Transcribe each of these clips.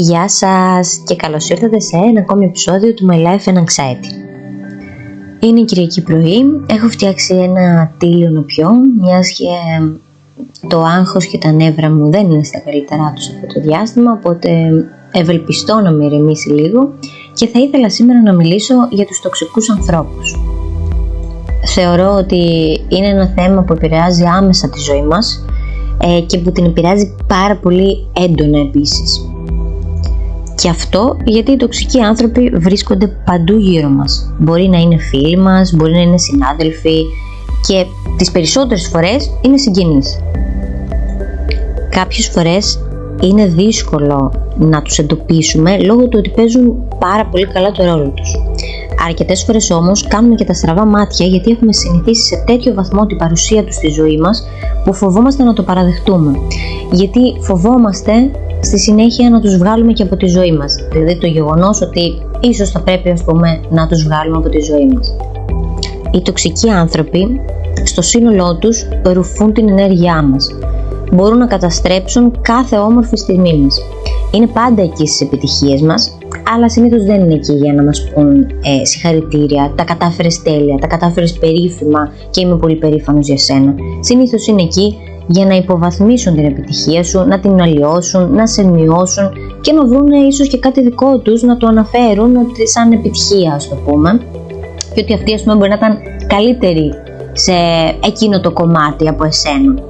Γεια σας και καλώς ήρθατε σε ένα ακόμη επεισόδιο του My Life and Anxiety. Είναι Κυριακή πρωί, έχω φτιάξει ένα τήλιο νοπιό, μιας και το άγχος και τα νεύρα μου δεν είναι στα καλύτερά τους αυτό το διάστημα, οπότε ευελπιστώ να με ηρεμήσει λίγο και θα ήθελα σήμερα να μιλήσω για τους τοξικούς ανθρώπους. Θεωρώ ότι είναι ένα θέμα που επηρεάζει άμεσα τη ζωή μας και που την επηρεάζει πάρα πολύ έντονα επίσης. Και αυτό γιατί οι τοξικοί άνθρωποι βρίσκονται παντού γύρω μας. Μπορεί να είναι φίλοι μας, μπορεί να είναι συνάδελφοι και τις περισσότερες φορές είναι συγγενείς. Κάποιες φορές είναι δύσκολο να τους εντοπίσουμε λόγω του ότι παίζουν πάρα πολύ καλά το ρόλο τους. Αρκετές φορές όμως κάνουμε και τα στραβά μάτια γιατί έχουμε συνηθίσει σε τέτοιο βαθμό την παρουσία τους στη ζωή μας που φοβόμαστε να το παραδεχτούμε. Γιατί φοβόμαστε στη συνέχεια να τους βγάλουμε και από τη ζωή μας. Δηλαδή το γεγονός ότι ίσως θα πρέπει να τους βγάλουμε από τη ζωή μας. Οι τοξικοί άνθρωποι στο σύνολό τους ρουφούν την ενέργειά μας. Μπορούν να καταστρέψουν κάθε όμορφη στιγμή μας. Είναι πάντα εκεί στις επιτυχίες μας, αλλά συνήθως δεν είναι εκεί για να μας πούν συγχαρητήρια, τα κατάφερες τέλεια, τα κατάφερες περίφημα και είμαι πολύ περήφανος για σένα. Συνήθως είναι εκεί για να υποβαθμίσουν την επιτυχία σου, να την αλλοιώσουν, να σε μειώσουν και να βρουν ίσως και κάτι δικό τους να το αναφέρουν ότι σαν επιτυχία, ας το πούμε, και ότι αυτοί μπορεί να ήταν καλύτεροι σε εκείνο το κομμάτι από εσένα.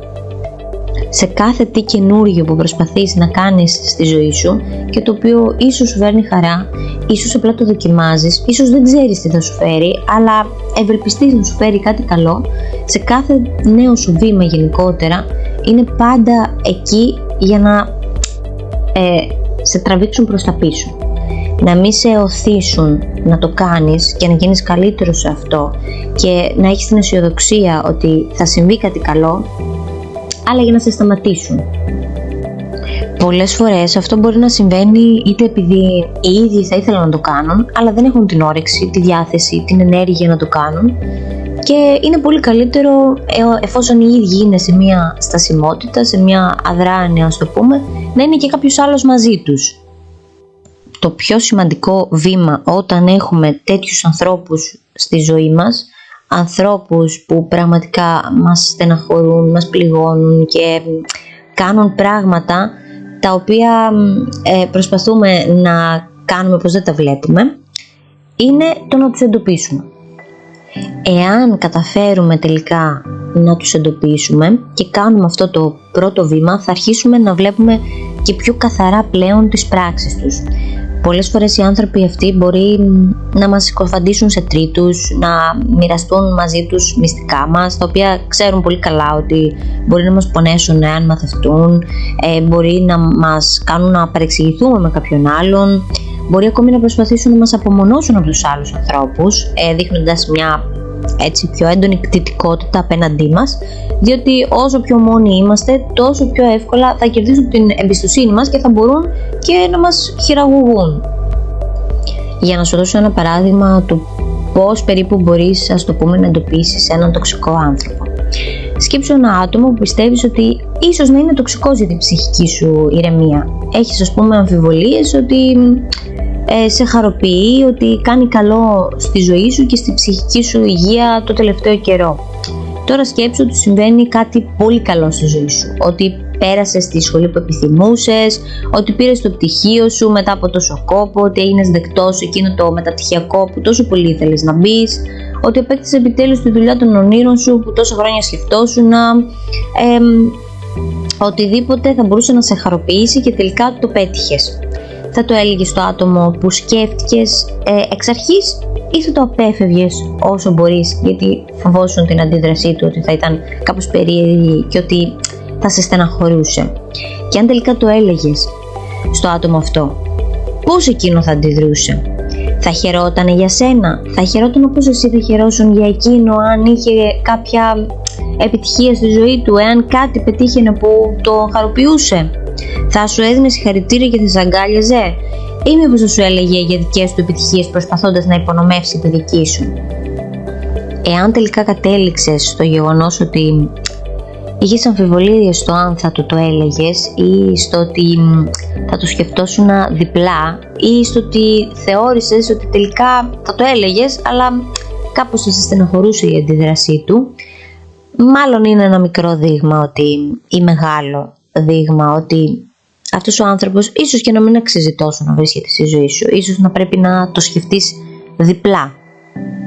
Σε κάθε τι καινούργιο που προσπαθείς να κάνεις στη ζωή σου και το οποίο ίσως σου φέρνει χαρά, ίσως απλά το δοκιμάζεις, ίσως δεν ξέρεις τι θα σου φέρει, αλλά ευελπιστείς να σου φέρει κάτι καλό, σε κάθε νέο σου βήμα γενικότερα είναι πάντα εκεί για να σε τραβήξουν προς τα πίσω. Να μην σε οθήσουν να το κάνεις και να γίνεις καλύτερος σε αυτό και να έχεις την αισιοδοξία ότι θα συμβεί κάτι καλό, αλλά για να σε σταματήσουν. Πολλές φορές αυτό μπορεί να συμβαίνει είτε επειδή οι ίδιοι θα ήθελαν να το κάνουν, αλλά δεν έχουν την όρεξη, τη διάθεση, την ενέργεια να το κάνουν και είναι πολύ καλύτερο εφόσον οι ίδιοι είναι σε μια στασιμότητα, σε μια αδράνεια, ας το πούμε, να είναι και κάποιος άλλος μαζί τους. Το πιο σημαντικό βήμα όταν έχουμε τέτοιους ανθρώπους στη ζωή μας, ανθρώπους που πραγματικά μας στεναχωρούν, μας πληγώνουν και κάνουν πράγματα τα οποία προσπαθούμε να κάνουμε πως δεν τα βλέπουμε, είναι το να τους εντοπίσουμε. Εάν καταφέρουμε τελικά να τους εντοπίσουμε και κάνουμε αυτό το πρώτο βήμα, θα αρχίσουμε να βλέπουμε και πιο καθαρά πλέον τις πράξεις τους. Πολλές φορές οι άνθρωποι αυτοί μπορεί να μας συκοφαντήσουν σε τρίτους, να μοιραστούν μαζί τους μυστικά μας, τα οποία ξέρουν πολύ καλά ότι μπορεί να μας πονέσουν εάν μαθευτούν, μπορεί να μας κάνουν να παρεξηγηθούμε με κάποιον άλλον, μπορεί ακόμη να προσπαθήσουν να μας απομονώσουν από τους άλλους ανθρώπους, δείχνοντας μια έτσι πιο έντονη κτητικότητα απέναντί μας, διότι όσο πιο μόνοι είμαστε, τόσο πιο εύκολα θα κερδίσουν την εμπιστοσύνη μας και θα μπορούν και να μας χειραγωγούν. Για να σου δώσω ένα παράδειγμα του πώς περίπου μπορείς, ας το πούμε, να εντοπίσεις έναν τοξικό άνθρωπο. Σκέψου ένα άτομο που πιστεύεις ότι ίσως να είναι τοξικός για την ψυχική σου ηρεμία. Έχεις, ας πούμε, αμφιβολίες ότι σε χαροποιεί, ότι κάνει καλό στη ζωή σου και στη ψυχική σου υγεία το τελευταίο καιρό. Τώρα σκέψου ότι συμβαίνει κάτι πολύ καλό στη ζωή σου, ότι πέρασες στη σχολή που επιθυμούσες, ότι πήρες το πτυχίο σου μετά από τόσο κόπο, ότι έγινες δεκτός σε εκείνο το μεταπτυχιακό που τόσο πολύ ήθελες να μπεις, ότι απέκτησες επιτέλους τη δουλειά των ονείρων σου που τόσα χρόνια σκεφτόσουν, οτιδήποτε θα μπορούσε να σε χαροποιήσει και τελικά το πέτυχες. Θα το έλεγες στο άτομο που σκέφτηκες εξ αρχής ή θα το απέφευγες όσο μπορείς γιατί φοβόσουν την αντίδρασή του ότι θα ήταν κάπως περίεργη και ότι θα σε στεναχωρούσε? Και αν τελικά το έλεγες στο άτομο αυτό, πώς εκείνο θα αντιδρούσε? Θα χαιρόταν για σένα? Θα χαιρόταν όπως εσύ θα χαιρόσουν για εκείνο αν είχε κάποια επιτυχία στη ζωή του, εάν κάτι πετύχαινε που το χαροποιούσε? Θα σου έδινε συγχαρητήρια και θα σε αγκάλιαζε? Ή μήπως θα σου έλεγε για δικές του επιτυχίες προσπαθώντας να υπονομεύσει τη δική σου? Εάν τελικά κατέληξες στο γεγονός ότι είχες αμφιβολίες στο αν θα το έλεγες ή στο ότι θα το σκεφτόσουν διπλά ή στο ότι θεώρησες ότι τελικά θα το έλεγες αλλά κάπως θα σε στεναχωρούσε η αντίδρασή του, μάλλον είναι ένα μικρό δείγμα ή μεγάλο δείγμα ότι αυτός ο άνθρωπος ίσως και να μην αξίζει τόσο να βρίσκεται στη ζωή σου, ίσως να πρέπει να το σκεφτείς διπλά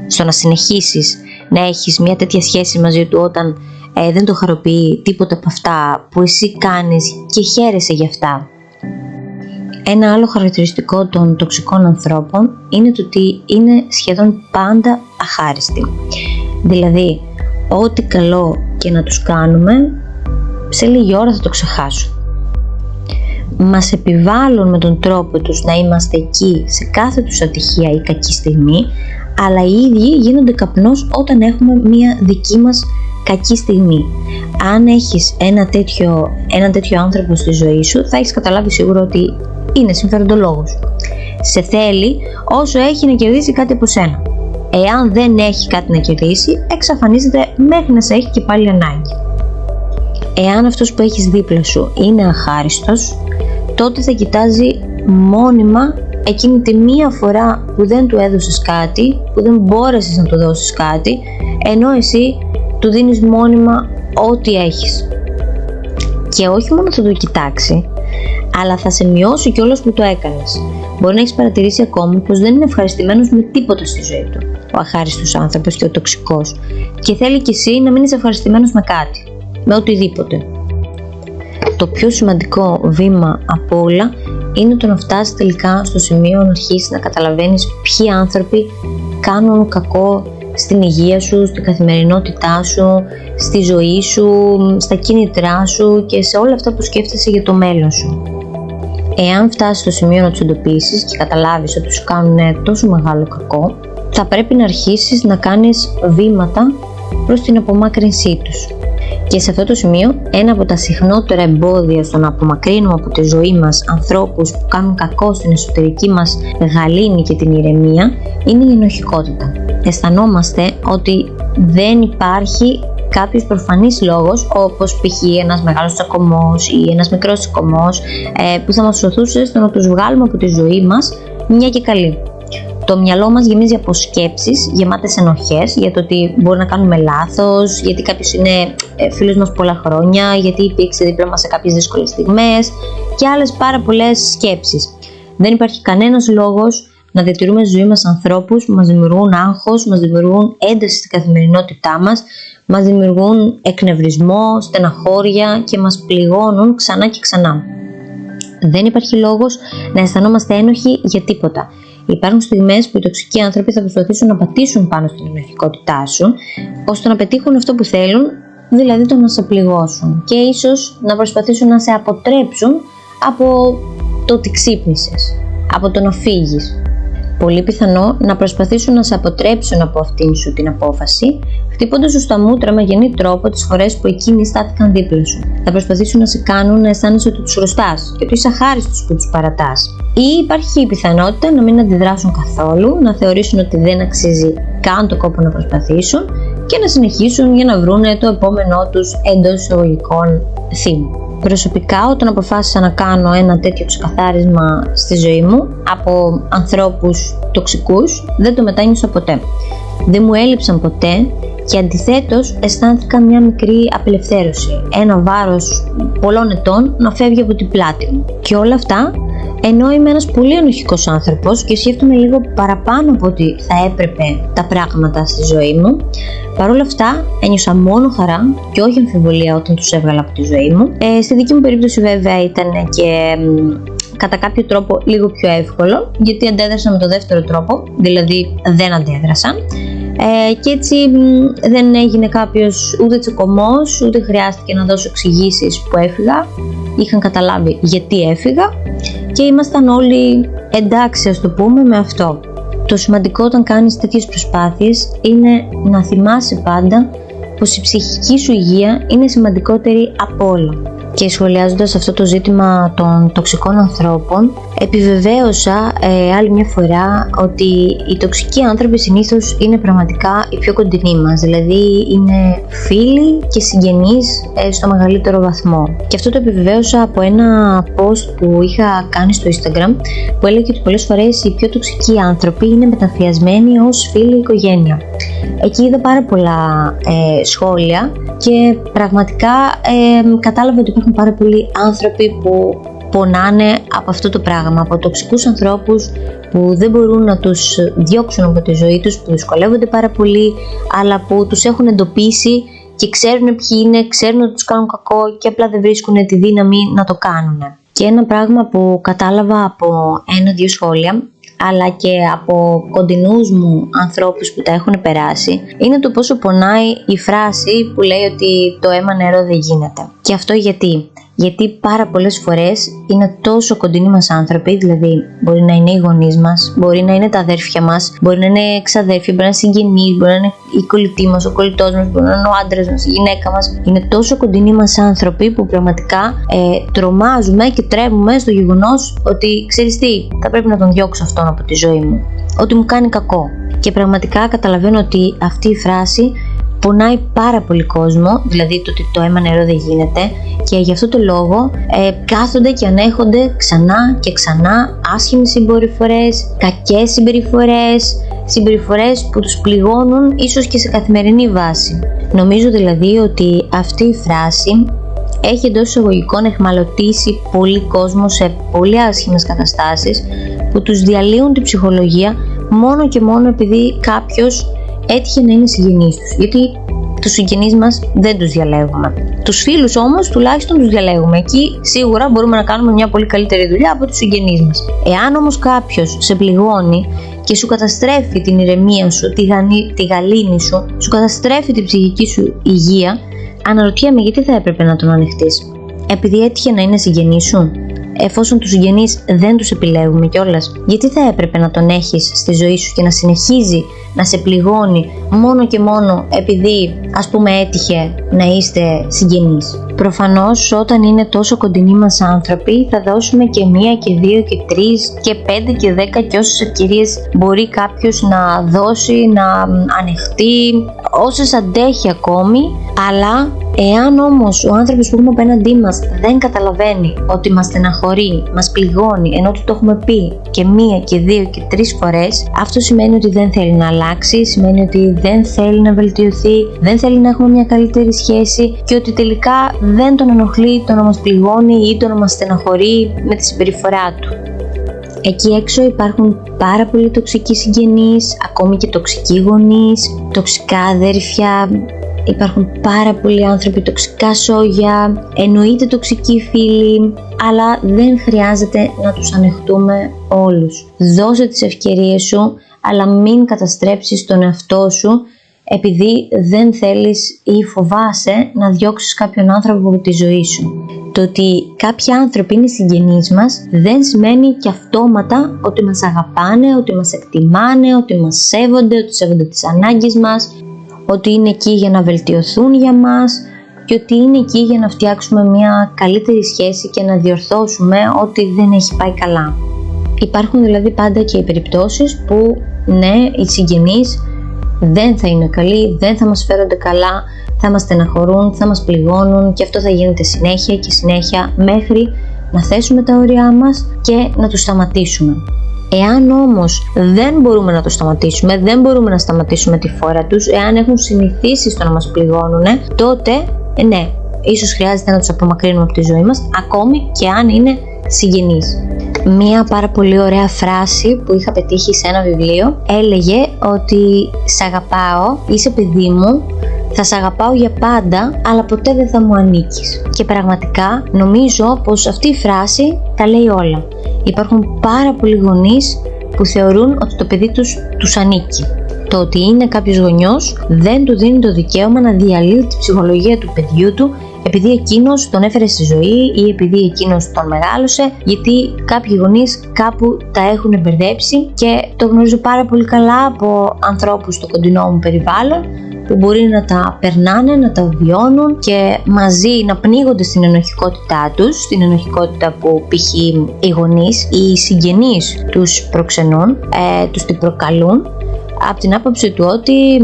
στο να συνεχίσεις να έχεις μια τέτοια σχέση μαζί του όταν δεν το χαροποιεί τίποτα από αυτά που εσύ κάνεις και χαίρεσαι γι' αυτά. Ένα άλλο χαρακτηριστικό των τοξικών ανθρώπων είναι το ότι είναι σχεδόν πάντα αχάριστοι. Δηλαδή, ό,τι καλό και να τους κάνουμε, σε λίγη ώρα θα το ξεχάσουν. Μας επιβάλλουν με τον τρόπο τους να είμαστε εκεί σε κάθε τους ατυχία ή κακή στιγμή, αλλά οι ίδιοι γίνονται καπνός όταν έχουμε μία δική μας κακή στιγμή. Αν έχεις ένα τέτοιο άνθρωπο στη ζωή σου, θα έχεις καταλάβει σίγουρα ότι είναι συμφεροντολόγος. Σε θέλει όσο έχει να κερδίσει κάτι από σένα. Εάν δεν έχει κάτι να κερδίσει, εξαφανίζεται μέχρι να σε έχει και πάλι ανάγκη. Εάν αυτός που έχεις δίπλα σου είναι αχάριστος, τότε θα κοιτάζει μόνιμα εκείνη τη μία φορά που δεν του έδωσες κάτι, που δεν μπόρεσες να του δώσεις κάτι, ενώ εσύ του δίνεις μόνιμα ό,τι έχεις. Και όχι μόνο θα το κοιτάξει, αλλά θα σε μειώσει κιόλας που το έκανες. Μπορεί να έχεις παρατηρήσει ακόμη πως δεν είναι ευχαριστημένος με τίποτα στη ζωή του, ο αχάριστος άνθρωπος και ο τοξικός, και θέλει κι εσύ να μείνεις ευχαριστημένος με κάτι, με οτιδήποτε. Το πιο σημαντικό βήμα από όλα είναι το να φτάσεις τελικά στο σημείο να αρχίσεις να καταλαβαίνεις ποιοι άνθρωποι κάνουν κακό στην υγεία σου, στην καθημερινότητά σου, στη ζωή σου, στα κίνητρά σου και σε όλα αυτά που σκέφτεσαι για το μέλλον σου. Εάν φτάσεις στο σημείο να τους εντοπίσεις και καταλάβεις ότι σου κάνουν τόσο μεγάλο κακό, θα πρέπει να αρχίσεις να κάνεις βήματα προς την απομάκρυνσή τους. Και σε αυτό το σημείο, ένα από τα συχνότερα εμπόδια στο να απομακρύνουμε από τη ζωή μας ανθρώπους που κάνουν κακό στην εσωτερική μας γαλήνη και την ηρεμία είναι η ενοχικότητα. Αισθανόμαστε ότι δεν υπάρχει κάποιος προφανής λόγος, όπως π.χ. ένας μεγάλος τσακωμός ή ένας μικρός τσακωμός, που θα μας σωθούσε στο να τους βγάλουμε από τη ζωή μας μια και καλή. Το μυαλό μας γεμίζει από σκέψεις γεμάτες ενοχές για το ότι μπορεί να κάνουμε λάθος, γιατί κάποιος είναι φίλος μας πολλά χρόνια, γιατί υπήρξε δίπλα μας σε κάποιες δύσκολες στιγμές και άλλες πάρα πολλές σκέψεις. Δεν υπάρχει κανένας λόγος να διατηρούμε στη ζωή μας ανθρώπους που μας δημιουργούν άγχος, μας δημιουργούν ένταση στην καθημερινότητά μας δημιουργούν εκνευρισμό, στεναχώρια και μας πληγώνουν ξανά και ξανά. Δεν υπάρχει λόγος να αισθανόμαστε ένοχοι για τίποτα. Υπάρχουν στιγμές που οι τοξικοί άνθρωποι θα προσπαθήσουν να πατήσουν πάνω στην ενοχικότητά σου, ώστε να πετύχουν αυτό που θέλουν, δηλαδή το να σε πληγώσουν, και ίσως να προσπαθήσουν να σε αποτρέψουν από το ότι ξύπνησες, από το να φύγεις. Πολύ πιθανό να προσπαθήσουν να σε αποτρέψουν από αυτήν σου την απόφαση, χτυπώντας σου στα μούτρα με αγενή τρόπο τις φορές που εκείνοι στάθηκαν δίπλα σου. Θα προσπαθήσουν να σε κάνουν να αισθάνεσαι ότι τους χρωστάς και ότι είσαι αχάριστος που τους παρατάς. Ή υπάρχει η πιθανότητα να μην αντιδράσουν καθόλου, να θεωρήσουν ότι δεν αξίζει καν το κόπο να προσπαθήσουν και να συνεχίσουν για να βρούνε το επόμενό τους εντός εισαγωγικών θύμου. Προσωπικά, όταν αποφάσισα να κάνω ένα τέτοιο ξεκαθάρισμα στη ζωή μου από ανθρώπους τοξικούς, δεν το μετάνιωσα ποτέ. Δεν μου έλειψαν ποτέ και αντιθέτως αισθάνθηκα μια μικρή απελευθέρωση, ένα βάρος πολλών ετών να φεύγει από την πλάτη μου. Και όλα αυτά ενώ είμαι ένας πολύ ενοχικός άνθρωπος και σκέφτομαι λίγο παραπάνω από ό,τι θα έπρεπε τα πράγματα στη ζωή μου. Παρ' όλα αυτά ένιωσα μόνο χαρά και όχι αμφιβολία όταν τους έβγαλα από τη ζωή μου. Στη δική μου περίπτωση βέβαια ήταν και κατά κάποιο τρόπο λίγο πιο εύκολο, γιατί αντέδρασα με το δεύτερο τρόπο, δηλαδή δεν αντέδρασαν. Και έτσι δεν έγινε κάποιος ούτε τσακωμός, ούτε χρειάστηκε να δώσω εξηγήσεις που έφυγα. Είχαν καταλάβει γιατί έφυγα και ήμασταν όλοι εντάξει, ας το πούμε, με αυτό. Το σημαντικό όταν κάνεις τέτοιες προσπάθειες είναι να θυμάσαι πάντα πως η ψυχική σου υγεία είναι σημαντικότερη από όλα. Και σχολιάζοντας αυτό το ζήτημα των τοξικών ανθρώπων, επιβεβαίωσα άλλη μια φορά ότι οι τοξικοί άνθρωποι συνήθως είναι πραγματικά οι πιο κοντινοί μας, δηλαδή είναι φίλοι και συγγενείς στο μεγαλύτερο βαθμό. Και αυτό το επιβεβαίωσα από ένα post που είχα κάνει στο Instagram, που έλεγε ότι πολλές φορές οι πιο τοξικοί άνθρωποι είναι μεταφιασμένοι ως φίλοι οικογένεια. Εκεί είδα πάρα πολλά σχόλια και πραγματικά κατάλαβα ότι υπάρχουν πάρα πολλοί άνθρωποι που πονάνε από αυτό το πράγμα, από τοξικούς ανθρώπους που δεν μπορούν να τους διώξουν από τη ζωή τους, που δυσκολεύονται πάρα πολύ, αλλά που τους έχουν εντοπίσει και ξέρουν ποιοι είναι, ξέρουν ότι τους κάνουν κακό και απλά δεν βρίσκουν τη δύναμη να το κάνουν. Και ένα πράγμα που κατάλαβα από 1-2 σχόλια, αλλά και από κοντινούς μου ανθρώπους που τα έχουν περάσει, είναι το πόσο πονάει η φράση που λέει ότι το αίμα νερό δεν γίνεται. Και αυτό γιατί πάρα πολλές φορές είναι τόσο κοντινοί μας άνθρωποι, δηλαδή μπορεί να είναι οι γονείς μας, μπορεί να είναι τα αδέρφια μας, μπορεί να είναι εξαδέρφια, μπορεί να είναι συγγενείς, μπορεί να είναι η κολλητή μας, ο κολλητός μας, μπορεί να είναι ο άντρας μας, η γυναίκα μας. Είναι τόσο κοντινοί μας άνθρωποι που πραγματικά τρομάζουμε και τρέμουμε στο γεγονός ότι ξέρεις τι, θα πρέπει να τον διώξω αυτόν από τη ζωή μου, ότι μου κάνει κακό. Και πραγματικά καταλαβαίνω ότι αυτή η φράση πονάει πάρα πολύ κόσμο, δηλαδή το ότι το αίμα νερό δεν γίνεται, και γι' αυτό το λόγο κάθονται και ανέχονται ξανά και ξανά άσχημες συμπεριφορές, κακές συμπεριφορές που τους πληγώνουν ίσως και σε καθημερινή βάση. Νομίζω δηλαδή ότι αυτή η φράση έχει εντός εισαγωγικών εχμαλωτήσει πολύ κόσμο σε πολύ άσχημες καταστάσεις που τους διαλύουν την ψυχολογία μόνο και μόνο επειδή κάποιος έτυχε να είναι συγγενής τους, γιατί τους συγγενείς μας δεν τους διαλέγουμε. Τους φίλους όμως τουλάχιστον τους διαλέγουμε. Εκεί σίγουρα μπορούμε να κάνουμε μια πολύ καλύτερη δουλειά από τους συγγενείς μας. Εάν όμως κάποιος σε πληγώνει και σου καταστρέφει την ηρεμία σου, τη γαλήνη σου, σου καταστρέφει την ψυχική σου υγεία, αναρωτιέμαι γιατί θα έπρεπε να τον ανεχτείς. Επειδή έτυχε να είναι συγγενής σου? Εφόσον τους συγγενείς δεν τους επιλέγουμε κιόλας, γιατί θα έπρεπε να τον έχεις στη ζωή σου και να συνεχίζει να σε πληγώνει μόνο και μόνο επειδή ας πούμε έτυχε να είστε συγγενείς? Προφανώς όταν είναι τόσο κοντινοί μας άνθρωποι θα δώσουμε και 1 και 2 και 3 και 5 και 10 και όσες ευκαιρίες μπορεί κάποιος να δώσει, να ανεχτεί, όσες αντέχει ακόμη. Αλλά εάν όμως ο άνθρωπος που έχουμε απέναντί μας δεν καταλαβαίνει ότι μας στεναχωρεί, μας πληγώνει, ενώ ότι το έχουμε πει και 1 και 2 και 3 φορές, αυτό σημαίνει ότι δεν θέλει να αλλάξει, σημαίνει ότι δεν θέλει να βελτιωθεί, δεν θέλει να έχουμε μια καλύτερη σχέση και ότι τελικά δεν τον ενοχλεί το να μας πληγώνει ή το να μας στεναχωρεί με τη συμπεριφορά του. Εκεί έξω υπάρχουν πάρα πολλοί τοξικοί συγγενείς, ακόμη και τοξικοί γονείς, τοξικά αδέρφια. Υπάρχουν πάρα πολλοί άνθρωποι τοξικά σόγια, εννοείται τοξικοί φίλοι, αλλά δεν χρειάζεται να τους ανεχτούμε όλους. Δώσε τις ευκαιρίες σου, αλλά μην καταστρέψεις τον εαυτό σου επειδή δεν θέλεις ή φοβάσαι να διώξεις κάποιον άνθρωπο από τη ζωή σου. Το ότι κάποιοι άνθρωποι είναι συγγενείς μας δεν σημαίνει και αυτόματα ότι μας αγαπάνε, ότι μας εκτιμάνε, ότι μας σέβονται, ότι σέβονται τις ανάγκες μας, ότι είναι εκεί για να βελτιωθούν για μας και ότι είναι εκεί για να φτιάξουμε μια καλύτερη σχέση και να διορθώσουμε ό,τι δεν έχει πάει καλά. Υπάρχουν δηλαδή πάντα και οι περιπτώσεις που ναι, οι συγγενείς δεν θα είναι καλοί, δεν θα μας φέρονται καλά, θα μας στεναχωρούν, θα μας πληγώνουν και αυτό θα γίνεται συνέχεια και συνέχεια μέχρι να θέσουμε τα όρια μας και να τους σταματήσουμε. Εάν όμως δεν μπορούμε να το σταματήσουμε, δεν μπορούμε να σταματήσουμε τη φόρα τους, εάν έχουν συνηθίσει στο να μας πληγώνουν, τότε ναι, ίσως χρειάζεται να τους απομακρύνουμε από τη ζωή μας, ακόμη και αν είναι συγγενείς. Μία πάρα πολύ ωραία φράση που είχα πετύχει σε ένα βιβλίο έλεγε ότι «Σ' αγαπάω, είσαι παιδί μου, θα σ' αγαπάω για πάντα, αλλά ποτέ δεν θα μου ανήκεις». Και πραγματικά νομίζω πως αυτή η φράση τα λέει όλα. Υπάρχουν πάρα πολλοί γονείς που θεωρούν ότι το παιδί τους ανήκει. Το ότι είναι κάποιος γονιός δεν του δίνει το δικαίωμα να διαλύει τη ψυχολογία του παιδιού του επειδή εκείνος τον έφερε στη ζωή ή επειδή εκείνος τον μεγάλωσε, γιατί κάποιοι γονείς κάπου τα έχουν μπερδέψει και το γνωρίζω πάρα πολύ καλά από ανθρώπους στο κοντινό μου περιβάλλον που που μπορεί να τα περνάνε, να τα βιώνουν και μαζί να πνίγονται στην ενοχικότητά τους, στην ενοχικότητα που π.χ. οι γονείς ή οι συγγενείς τους προξενούν, τους την προκαλούν, από την άποψη του ότι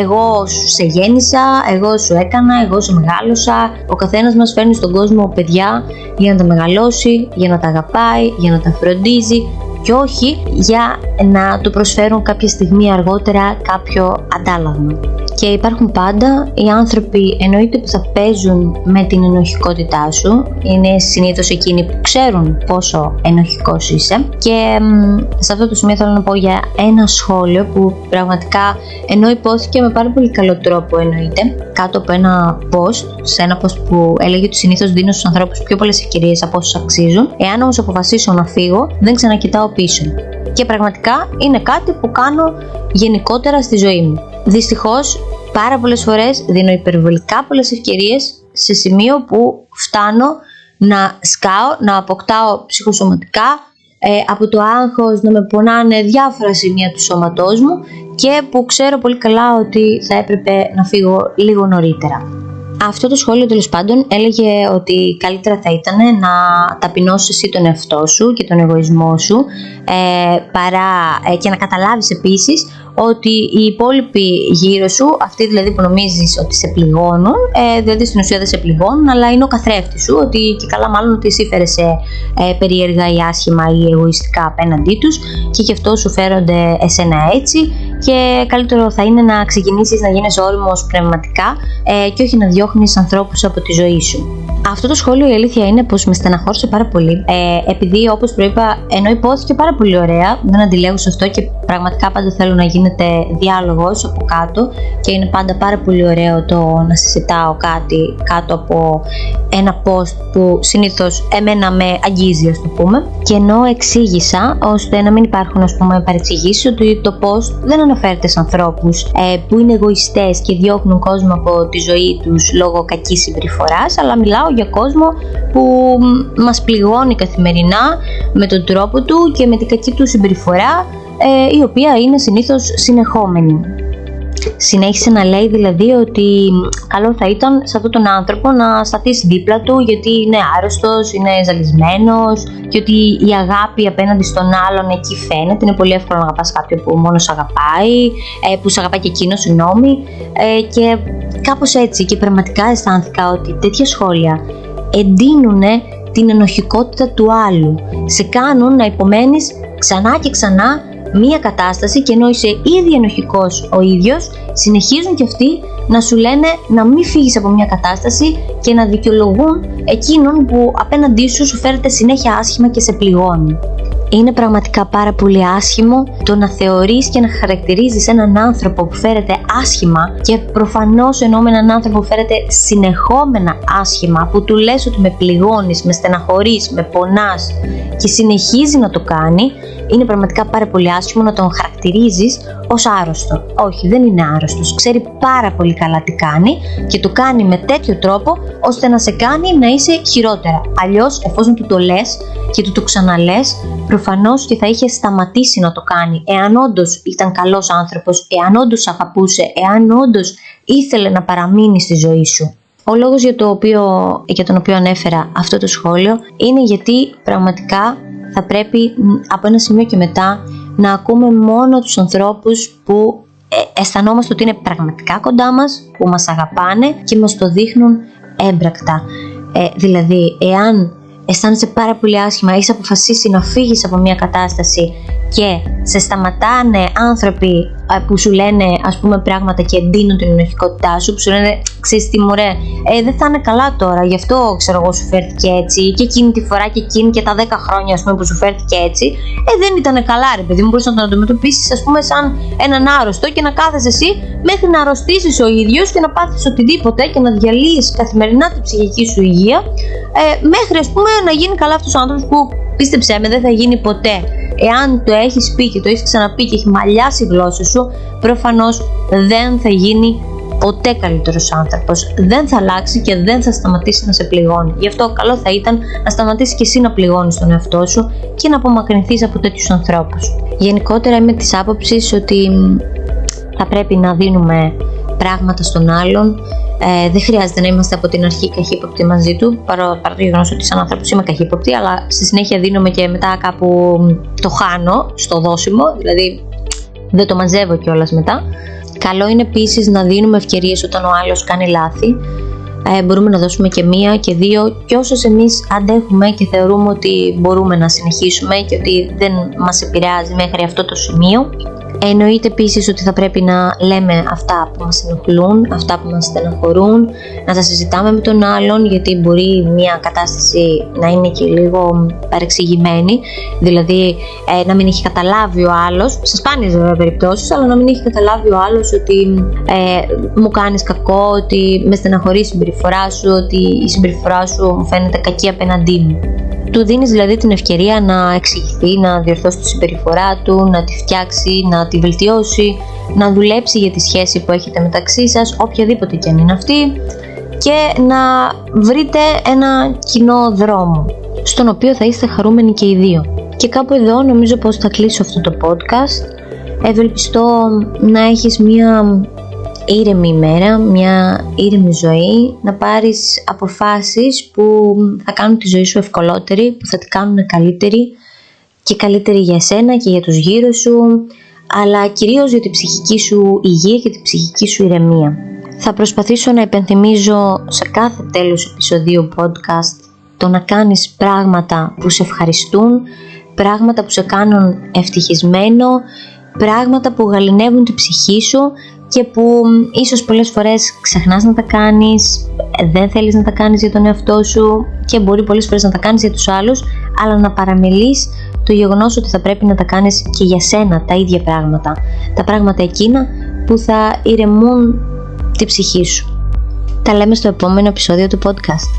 εγώ σε γέννησα, εγώ σου έκανα, εγώ σε μεγάλωσα. Ο καθένας μας φέρνει στον κόσμο παιδιά για να τα μεγαλώσει, για να τα αγαπάει, για να τα φροντίζει και όχι για να του προσφέρουν κάποια στιγμή αργότερα κάποιο αντάλλαγμα. Και υπάρχουν πάντα οι άνθρωποι, εννοείται, που θα παίζουν με την ενοχικότητά σου. Είναι συνήθως εκείνοι που ξέρουν πόσο ενοχικός είσαι. Και σε αυτό το σημείο θέλω να πω για ένα σχόλιο που πραγματικά, ενώ υπόθηκε με πάρα πολύ καλό τρόπο, εννοείται, κάτω από ένα post, σε ένα post που έλεγε ότι συνήθως δίνω στους ανθρώπους πιο πολλές ευκαιρίες από όσους αξίζουν. Εάν όμως αποφασίσω να φύγω, δεν ξανακοιτάω πίσω. Και πραγματικά είναι κάτι που κάνω γενικότερα στη ζωή μου. Δυστυχώς, πάρα πολλές φορές δίνω υπερβολικά πολλές ευκαιρίες σε σημείο που φτάνω να σκάω, να αποκτάω ψυχοσωματικά, από το άγχος να με πονάνε διάφορα σημεία του σώματός μου και που ξέρω πολύ καλά ότι θα έπρεπε να φύγω λίγο νωρίτερα. Αυτό το σχόλιο τέλος πάντων έλεγε ότι καλύτερα θα ήταν να ταπεινώσεις εσύ τον εαυτό σου και τον εγωισμό σου και να καταλάβεις επίσης ότι οι υπόλοιποι γύρω σου, αυτοί δηλαδή που νομίζεις ότι σε πληγώνουν, δηλαδή στην ουσία δεν σε πληγώνουν, αλλά είναι ο καθρέφτης σου, ότι και καλά μάλλον ότι εσύ φέρεσαι περίεργα ή άσχημα ή εγωιστικά απέναντί τους και γι' αυτό σου φέρονται εσένα έτσι, και καλύτερο θα είναι να ξεκινήσεις να γίνεσαι όριμος πνευματικά και όχι να διώχνεις ανθρώπους από τη ζωή σου. Αυτό το σχόλιο, η αλήθεια είναι πως με στεναχώρησε πάρα πολύ, επειδή όπως προείπα, ενώ υπόθηκε πάρα πολύ ωραία, δεν αντιλέγω σε αυτό και πραγματικά πάντα θέλω να γίνεται διάλογος από κάτω και είναι πάντα πάρα πολύ ωραίο το να συζητάω κάτι κάτω από ένα post που συνήθως εμένα με αγγίζει, ας το πούμε, και ενώ εξήγησα ώστε να μην υπάρχουν, ας πούμε, παρεξηγήσεις, ότι το post δεν αναφέρεται σε ανθρώπους που είναι εγωιστές και διώχνουν κόσμο από τη ζωή τους λόγω κακής συμπεριφοράς, αλλά μιλάω για κόσμο που μας πληγώνει καθημερινά με τον τρόπο του και με την κακή του συμπεριφορά, η οποία είναι συνήθως συνεχόμενη. Συνέχισε να λέει δηλαδή ότι καλό θα ήταν σε αυτόν τον άνθρωπο να σταθείς δίπλα του, γιατί είναι άρρωστος, είναι ζαλισμένος και ότι η αγάπη απέναντι στον άλλον εκεί φαίνεται. Είναι πολύ εύκολο να αγαπάς κάποιον που μόνο σε αγαπάει, που σε αγαπάει και εκείνο, συγγνώμη, και κάπως έτσι. Και πραγματικά αισθάνθηκα ότι τέτοια σχόλια εντείνουν την ενοχικότητα του άλλου. Σε κάνουν να υπομένεις ξανά και ξανά μία κατάσταση και ενώ είσαι ήδη ενοχικός ο ίδιος, συνεχίζουν και αυτοί να σου λένε να μην φύγεις από μία κατάσταση και να δικαιολογούν εκείνον που απέναντί σου φέρεται συνέχεια άσχημα και σε πληγώνει. Είναι πραγματικά πάρα πολύ άσχημο το να θεωρείς και να χαρακτηρίζεις έναν άνθρωπο που φέρεται άσχημα, και προφανώς εννοώ με έναν άνθρωπο που φέρεται συνεχόμενα άσχημα, που του λες ότι με πληγώνεις, με στεναχωρείς, με πονάς και συνεχίζει να το κάνει. Είναι πραγματικά πάρα πολύ άσχημο να τον χαρακτηρίζεις ως άρρωστο. Όχι, δεν είναι άρρωστος. Ξέρει πάρα πολύ καλά τι κάνει και το κάνει με τέτοιο τρόπο ώστε να σε κάνει να είσαι χειρότερα. Αλλιώς, εφόσον του το λες και του το ξαναλες, προφανώς και θα είχε σταματήσει να το κάνει, εάν όντως ήταν καλός άνθρωπος, εάν όντως αγαπούσε, εάν όντως ήθελε να παραμείνει στη ζωή σου. Ο λόγος για τον οποίο ανέφερα αυτό το σχόλιο είναι γιατί πραγματικά θα πρέπει από ένα σημείο και μετά να ακούμε μόνο τους ανθρώπους που αισθανόμαστε ότι είναι πραγματικά κοντά μας, που μας αγαπάνε και μας το δείχνουν έμπρακτα. Δηλαδή, εάν αισθάνεσαι πάρα πολύ άσχημα, έχεις αποφασίσει να φύγεις από μια κατάσταση και σε σταματάνε άνθρωποι που σου λένε, ας πούμε, πράγματα και εντείνουν την ενοχικότητά σου, που σου λένε, ξέρεις τι μωρέ, δεν θα είναι καλά τώρα, γι' αυτό ξέρω εγώ σου φέρθηκε έτσι, και εκείνη τη φορά και εκείνη και τα 10 χρόνια, ας πούμε, που σου φέρθηκε έτσι, δεν ήταν καλά, ρε παιδί μου, μπορείς να τον αντιμετωπίσεις, ας πούμε, σαν έναν άρρωστο και να κάθεσαι εσύ μέχρι να αρρωστήσεις ο ίδιος και να πάθεις οτιδήποτε και να διαλύεις καθημερινά την ψυχική σου υγεία, μέχρι, ας πούμε, να γίνει καλά αυτός ο άνθρωπος, που πίστεψέ με, δεν θα γίνει ποτέ. Εάν το έχεις πει και το έχεις ξαναπεί και έχει μαλλιάσει η γλώσσα σου, προφανώς δεν θα γίνει ποτέ καλύτερος άνθρωπος. Δεν θα αλλάξει και δεν θα σταματήσει να σε πληγώνει. Γι' αυτό καλό θα ήταν να σταματήσεις και εσύ να πληγώνεις τον εαυτό σου και να απομακρυνθείς από τέτοιους ανθρώπους. Γενικότερα είμαι της άποψης ότι θα πρέπει να δίνουμε πράγματα στον άλλον. Δεν χρειάζεται να είμαστε από την αρχή καχύποπτοι μαζί του, παρά το γεγονός ότι σαν άνθρωπος είμαι καχύποπτη, αλλά στη συνέχεια δίνομαι και μετά κάπου το χάνω στο δώσιμο, δηλαδή δεν το μαζεύω κιόλας μετά. Καλό είναι επίσης να δίνουμε ευκαιρίες όταν ο άλλος κάνει λάθη. Μπορούμε να δώσουμε και 1 και 2, και όσες εμείς αντέχουμε και θεωρούμε ότι μπορούμε να συνεχίσουμε και ότι δεν μας επηρεάζει μέχρι αυτό το σημείο. Εννοείται επίσης ότι θα πρέπει να λέμε αυτά που μας ενοχλούν, αυτά που μας στεναχωρούν, να τα συζητάμε με τον άλλον, γιατί μπορεί μια κατάσταση να είναι και λίγο παρεξηγημένη, δηλαδή να μην έχει καταλάβει ο άλλος, σε σπάνιες βέβαια περιπτώσεις, αλλά να μην έχει καταλάβει ο άλλος ότι μου κάνεις κακό, ότι με στεναχωρεί η συμπεριφορά σου, ότι η συμπεριφορά σου μου φαίνεται κακή απέναντί μου. Του δίνεις δηλαδή την ευκαιρία να εξηγηθεί, να διορθώσει τη συμπεριφορά του, να τη φτιάξει, να τη βελτιώσει, να δουλέψει για τη σχέση που έχετε μεταξύ σας, οποιαδήποτε και αν είναι αυτή, και να βρείτε ένα κοινό δρόμο, στον οποίο θα είστε χαρούμενοι και οι δύο. Και κάπου εδώ νομίζω πως θα κλείσω αυτό το podcast. Ευελπιστώ να έχεις μια ήρεμη ημέρα, μια ήρεμη ζωή, να πάρεις αποφάσεις που θα κάνουν τη ζωή σου ευκολότερη, που θα την κάνουν καλύτερη και καλύτερη για εσένα και για τους γύρω σου, αλλά κυρίως για την ψυχική σου υγεία και την ψυχική σου ηρεμία. Θα προσπαθήσω να υπενθυμίζω σε κάθε τέλος επεισοδίου podcast το να κάνεις πράγματα που σε ευχαριστούν, πράγματα που σε κάνουν ευτυχισμένο, πράγματα που γαληνεύουν την ψυχή σου και που ίσως πολλές φορές ξεχνάς να τα κάνεις, δεν θέλεις να τα κάνεις για τον εαυτό σου και μπορεί πολλές φορές να τα κάνεις για τους άλλους, αλλά να παραμελείς το γεγονός ότι θα πρέπει να τα κάνεις και για σένα τα ίδια πράγματα, τα πράγματα εκείνα που θα ηρεμούν την ψυχή σου. Τα λέμε στο επόμενο επεισόδιο του podcast.